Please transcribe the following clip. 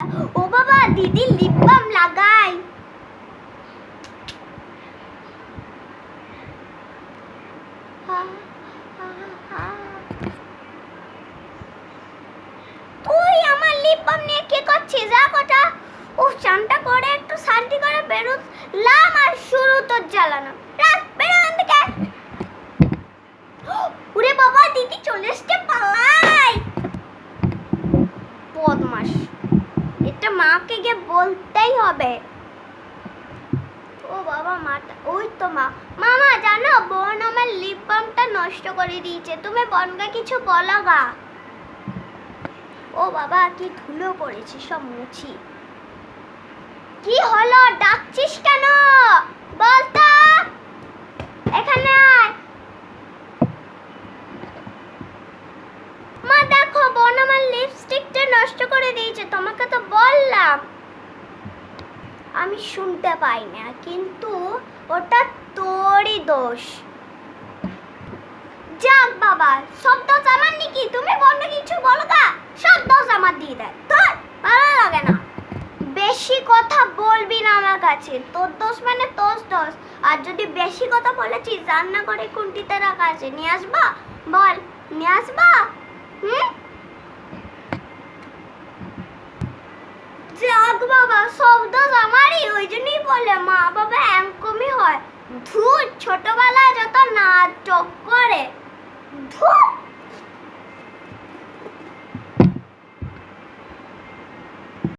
ও বাবা দিদি lip balm লাগাই। তুই আমার লিপ বাম নিয়ে কি করছিস? যা কোটা ও চানটা করে একটু শান্তি করে বেরোলাম আর শুরু তোর জ্বালানো। রাখ বেরো এখান থেকে। ওরে বাবা দিদি চলে এসছে, পালাই। বদমাস, এটা মাকে গিয়ে বলতেই হবে। ও বাবা মাটা, ওই তো মা। মামা জানো বোন আমার লিপ বামটা নষ্ট করে দিয়েছে, তুমি বোনকে কিছু বলো গা। ও বাবা কি ধুলো পড়েছে, সব মুছি। কি হলো, ডাকছিস কেন? বলতো, এখানে আয়। মা দেখো বোন আমার লিপস্টিকটা নষ্ট করে দিয়েছে, তোমাকে তো বললাম। আমি শুনতে পাই না, কিন্তু ওটা তোরই দোষ। যাক বাবা, সব দোষ আমার নাকি? তুমি বোনকে কিছু বলো গা, সব দোষ আমার দিয়ে দেয়। তোর ভালো লাগে না, বেশি কথা বলবি না আমার কাছে। তোর দোষ মানে তোর দোষ। আর যদি বেশি কথা বলেছিস, রান্না করে কুন্টিতে রাখা আছে, নিয়ে আসবা? বল, নিয়ে আসবা? যাক বাবা, সব দোষ আমারই, ওই জন্যই বলে মা বাবা একরকমই হয়। ধুর, ছোটবেলায় যত নাটক করে। ধুর।